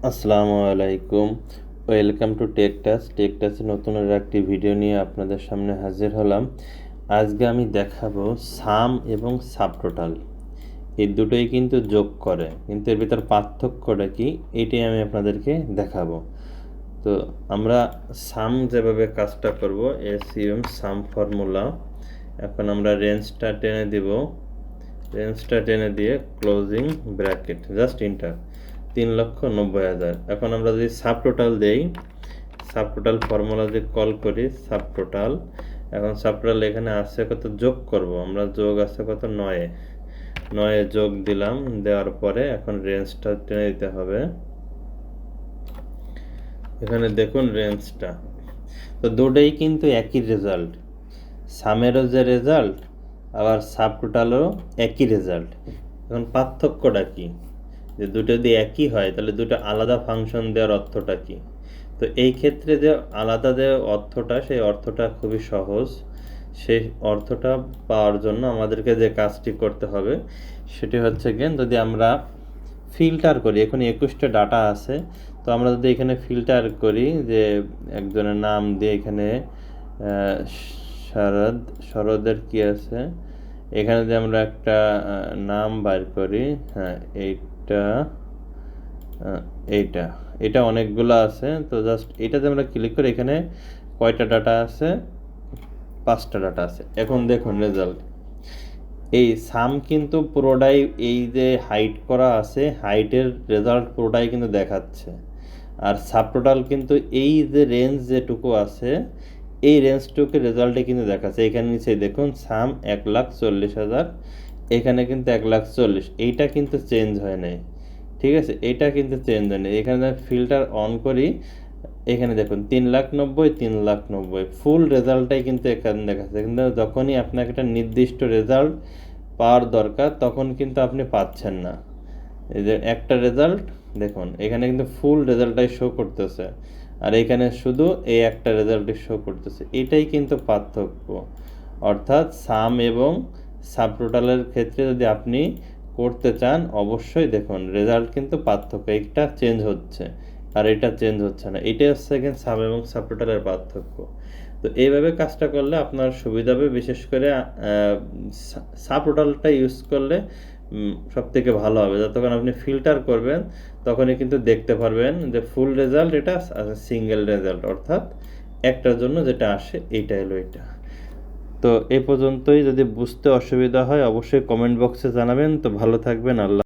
আসসালামু আলাইকুম। Welcome to টেকটাসের নতুন একটি ভিডিও নিয়ে আপনাদের সামনে হাজির হলাম। আজকে আমি দেখাবো সাম এবং সাবটোটাল, এই দুটোই কিন্তু যোগ করে, কিন্তু এর ভিতর পার্থক্যটা কি এটাই আমি আপনাদেরকে দেখাবো। তো আমরা সাম যেভাবে কাজটা করব, এসইউএম সাম ফর্মুলা। এখন আমরা রেঞ্জটা টেনে দিয়ে ক্লোজিং ব্র্যাকেট, জাস্ট ইন্টার, 3,90,000। এখন আমরা যদি সাবটোটাল দেই, সাবটোটাল ফর্মুলা যদি কল করি সাবটোটাল, এখন সাবটোটাল এখানে আসছে কত, যোগ করব আমরা, যোগ আছে কত, 9 যোগ দিলাম। দেওয়ার পরে এখন রেঞ্জটা টেনে দিতে হবে। এখানে দেখুন রেঞ্জটা, তো দুটোই কিন্তু একই রেজাল্ট, সামেরও যে রেজাল্ট আবার সাবটোটালেরও একই রেজাল্ট। এখন পার্থক্যটা কি, যে দুটো যদি একই হয় তাহলে দুটো আলাদা ফাংশন দেওয়ার অর্থটা কি। তো এই ক্ষেত্রে যে আলাদা যে অর্থটা, সেই অর্থটা খুবই সহজ। সেই অর্থটা পাওয়ার জন্য আমাদেরকে যে কাজটি করতে হবে সেটি হচ্ছে যদি আমরা ফিল্টার করি, এখন 21টা ডাটা আছে, তো আমরা যদি এখানে ফিল্টার করি, যে একজনের নাম দিয়ে এখানে শরদের কি আছে, এখানে যদি আমরা একটা নাম বার করি, হ্যাঁ এইটা এটা অনেকগুলো আছে, তো জাস্ট এটাতে আমরা ক্লিক করি, এখানে কয়টা ডাটা আছে, 5টা ডাটা আছে। এখন দেখুন রেজাল্ট, এই সাম কিন্তু পুরোটাই এই যে হাইট করা আছে, হাইটের রেজাল্ট পুরোটাই কিন্তু দেখাচ্ছে। আর সাবটোটাল কিন্তু এই যে রেঞ্জ যেটুকু আছে, এই রেঞ্জটুকু রেজাল্টে কিন্তু দেখাচ্ছে। এখানে নিচে দেখুন সাম 1,40,000, এখানে কিন্তু 1,40,000, এইটা কিন্তু চেঞ্জ হয় নাই, ঠিক আছে, এইটা কিন্তু চেঞ্জ হয় নাই। এখানে ফিল্টার অন করি, এখানে দেখুন 3,90,000, 3,90,000 ফুল রেজাল্টটাই কিন্তু এখানে দেখাচ্ছে। কিন্তু যখনই আপনাকে একটা নির্দিষ্ট রেজাল্ট পাওয়ার দরকার তখন কিন্তু আপনি পাচ্ছেন না। এই যে একটা রেজাল্ট দেখুন, এখানে কিন্তু ফুল রেজাল্টটাই শো করতেছে, আর এখানে শুধু এই একটা রেজাল্টই শো করতেছে। এটাই কিন্তু পার্থক্য। অর্থাৎ সাম এবং সাবটোটালের ক্ষেত্রে যদি আপনি করতে চান, অবশ্যই দেখুন রেজাল্ট কিন্তু পার্থক্য, এটা চেঞ্জ হচ্ছে আর এটা চেঞ্জ হচ্ছে না। এটাই হচ্ছে সাম এবং সাবটোটালের পার্থক্য। তো এইভাবে কাজটা করলে আপনার সুবিধা হবে, বিশেষ করে সাবটোটালটা ইউজ করলে সব থেকে ভালো হবে। যতক্ষণ আপনি ফিল্টার করবেন তখনই কিন্তু দেখতে পারবেন যে ফুল রেজাল্ট এটা, সিঙ্গেল রেজাল্ট, অর্থাৎ একটার জন্য যেটা আসে এইটা হলো এটা। তো এই পর্যন্তই। যদি বুঝতে অসুবিধা হয় অবশ্যই কমেন্ট বক্সে জানাবেন। তো ভালো থাকবেন, আল্লাহ।